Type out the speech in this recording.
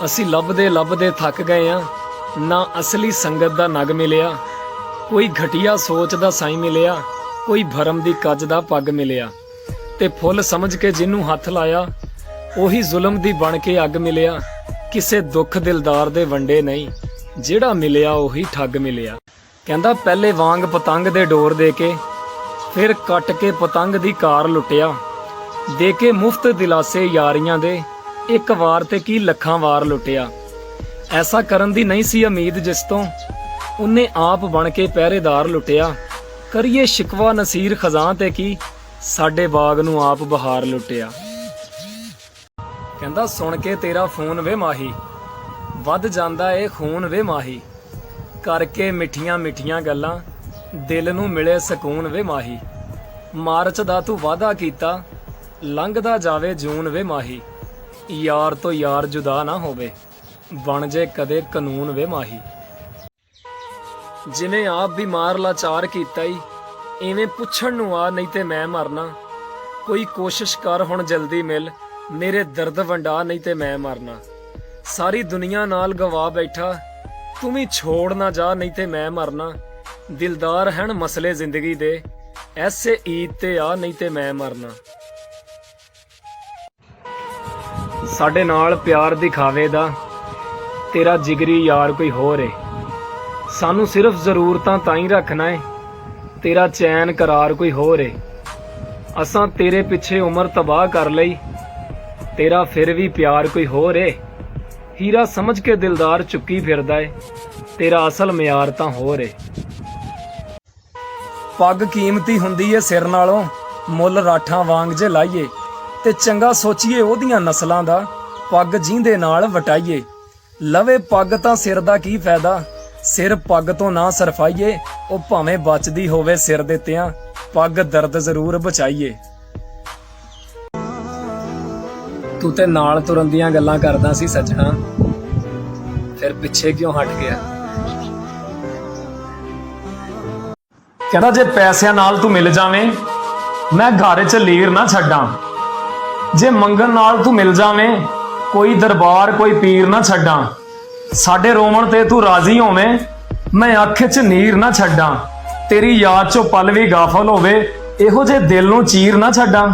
ਅਸੀਂ ਲੱਭਦੇ ਲੱਭਦੇ ਥੱਕ ਗਏ ਆ। ਨਾ ਅਸਲੀ ਸੰਗਤ ਦਾ ਨਗ ਮਿਲਿਆ, ਕੋਈ ਘਟੀਆ ਸੋਚ ਦਾ ਸਾਈਂ ਮਿਲਿਆ, ਕੋਈ ਭਰਮ ਦੀ ਕੱਜ ਦਾ ਪੱਗ ਮਿਲਿਆ। ਤੇ ਫੁੱਲ ਸਮਝ ਕੇ ਜਿਹਨੂੰ ਹੱਥ ਲਾਇਆ, ਉਹੀ ਜ਼ੁਲਮ ਦੀ ਬਣ ਕੇ ਅੱਗ ਮਿਲਿਆ। ਕਿਸੇ ਦੁੱਖ ਦਿਲਦਾਰ ਦੇ ਵੰਡੇ ਨਹੀਂ, ਜਿਹੜਾ ਮਿਲਿਆ ਉਹੀ ਠੱਗ ਮਿਲਿਆ। ਕਹਿੰਦਾ ਪਹਿਲੇ ਵਾਂਗ ਪਤੰਗ ਦੇ ਡੋਰ ਦੇ ਕੇ, ਫਿਰ ਕੱਟ ਕੇ ਪਤੰਗ ਦੀ ਕਾਰ ਲੁੱਟਿਆ। ਦੇ ਕੇ ਮੁਫਤ ਦਿਲਾਸੇ ਯਾਰੀਆਂ ਦੇ, ਇੱਕ ਵਾਰ ਤੇ ਕੀ ਲੱਖਾਂ ਵਾਰ ਲੁੱਟਿਆ। ਐਸਾ ਕਰਨ ਦੀ ਨਹੀਂ ਸੀ ਉਮੀਦ ਜਿਸ ਤੋਂ, ਉਹਨੇ ਆਪ ਬਣ ਕੇ ਪਹਿਰੇਦਾਰ ਲੁੱਟਿਆ। ਕਰੀਏ ਸ਼ਿਕਵਾ ਨਸੀਰ ਖਜ਼ਾਂ ਤੇ ਕੀ, ਸਾਡੇ ਬਾਗ ਨੂੰ ਆਪ ਬਹਾਰ ਲੁੱਟਿਆ। ਕਹਿੰਦਾ ਸੁਣ ਕੇ ਤੇਰਾ ਫੋਨ ਵੇ ਮਾਹੀ, ਵੱਧ ਜਾਂਦਾ ਏ ਖੂਨ ਵੇ ਮਾਹੀ। ਕਰਕੇ ਮਿੱਠੀਆਂ ਮਿੱਠੀਆਂ ਗੱਲਾਂ, ਦਿਲ ਨੂੰ ਮਿਲੇ ਸਕੂਨ ਵੇ ਮਾਹੀ। ਮਾਰਚ ਦਾ ਤੂੰ ਵਾਅਦਾ ਕੀਤਾ, ਲੰਘਦਾ ਜਾਵੇ ਜੂਨ ਵੇ ਮਾਹੀ। ਯਾਰ ਤੋਂ ਯਾਰ ਜੁਦਾ ਨਾ ਹੋਵੇ, ਬਣ ਜੇ ਕਦੇ ਕਾਨੂੰਨ ਵੇ ਮਾਹੀ। ਜਿਵੇਂ ਆਪ ਬਿਮਾਰ ਲਾਚਾਰ ਕੀਤਾ ਈ, ਇਵੇਂ ਪੁੱਛਣ ਨੂੰ ਆ ਨਹੀਂ ਤੇ ਮੈਂ ਮਰਨਾ। ਕੋਈ ਕੋਸ਼ਿਸ਼ ਕਰ ਹੁਣ ਜਲਦੀ ਮਿਲ, ਮੇਰੇ ਦਰਦ ਵੰਡਾ ਨਹੀਂ ਤੇ ਮੈਂ ਮਰਨਾ। ਸਾਰੀ ਦੁਨੀਆ ਨਾਲ ਗਵਾ ਬੈਠਾ, ਤੂੰ ਵੀ ਛੋੜ ਨਾ ਜਾ ਨਹੀਂ ਤੇ ਮੈਂ ਮਰਨਾ। ਦਿਲਦਾਰ ਹਨ ਮਸਲੇ ਜ਼ਿੰਦਗੀ ਦੇ, ਐਸੇ ਈਦ ਤੇ ਆ ਨਹੀਂ ਤੇ ਮੈਂ ਮਰਨਾ। ਸਾਡੇ ਨਾਲ ਪਿਆਰ ਦਿਖਾਵੇ ਦਾ ਤੇਰਾ ਜਿਗਰੀ ਯਾਰ ਕੋਈ ਹੋਰ ਏ। ਸਾਨੂੰ ਸਿਰਫ ਜ਼ਰੂਰਤਾਂ ਤਾਂ ਹੀ ਰੱਖਣਾ ਏ, ਤੇਰਾ ਚੈਨ ਕਰਾਰ ਕੋਈ ਹੋਰ ਏ। ਅਸਾਂ ਤੇਰੇ ਪਿੱਛੇ ਉਮਰ ਤਬਾਹ ਕਰ ਲਈ, ਤੇਰਾ ਫਿਰ ਵੀ ਪਿਆਰ ਕੋਈ ਹੋਰ ਏ। ਹੀਰਾ ਸਮਝ ਕੇ ਦਿਲਦਾਰ ਚੁੱਕੀ ਫਿਰਦਾ ਏ, ਤੇਰਾ ਅਸਲ ਮਿਆਰ ਤਾਂ ਹੋਰ ਏ। ਪੱਗ ਕੀਮਤੀ ਹੁੰਦੀ ਏ ਸਿਰ ਨਾਲੋਂ, ਮੁੱਲ ਰਾਠਾਂ ਵਾਂਗ ਜੇ ਲਾਈਏ। ਤੇ ਚੰਗਾ ਸੋਚੀਏ ਉਹਦੀਆਂ ਨਸਲਾਂ ਦਾ, ਪੱਗ ਜਿਹਦੇ ਨਾਲ ਵਟਾਈਏ। ਲਵੇ ਪੱਗ ਤਾਂ ਸਿਰ ਦਾ ਕੀ ਫਾਇਦਾ, ਸਿਰ ਪੱਗ ਤੋਂ ਨਾ ਸਰਫਾਈਏ। ਉਹ ਭਾਵੇਂ ਬਚਦੀ ਹੋਵੇ ਸਿਰ ਦੇ ਤਿਆਂ, ਪੱਗ ਦਰਦ ਜ਼ਰੂਰ ਬਚਾਈਏ। ਤੂੰ ਤੇ ਨਾਲ ਤੁਰਨ ਦੀਆਂ ਗੱਲਾਂ ਕਰਦਾ ਸੀ ਸੱਜਣਾ, ਫਿਰ ਪਿੱਛੇ ਕਿਉਂ ਹਟ ਗਿਆ। ਕਹਿੰਦਾ ਜੇ ਪੈਸਿਆਂ ਨਾਲ ਤੂੰ ਮਿਲ ਜਾਵੇਂ, ਮੈਂ ਘਰ 'ਚ ਲੀਰ ਨਾ ਛੱਡਾਂ। ਜੇ ਮੰਗਣ ਨਾਲ ਤੂੰ ਮਿਲ ਜਾਵੇਂ, ਕੋਈ ਦਰਬਾਰ ਕੋਈ ਪੀਰ ਨਾ ਛੱਡਾਂ। ਸਾਡੇ ਰੋਵਣ ਤੇ ਤੂੰ ਰਾਜ਼ੀ ਹੋਵੇਂ, ਮੈਂ ਅੱਖ 'ਚ ਨੀਰ ਨਾ ਛੱਡਾਂ। ਤੇਰੀ ਯਾਦ 'ਚੋਂ ਪਲ ਵੀ ਗਾਫਲ ਹੋਵੇ, ਇਹੋ ਜਿਹੇ ਦਿਲ ਨੂੰ ਚੀਰ ਨਾ ਛੱਡਾਂ।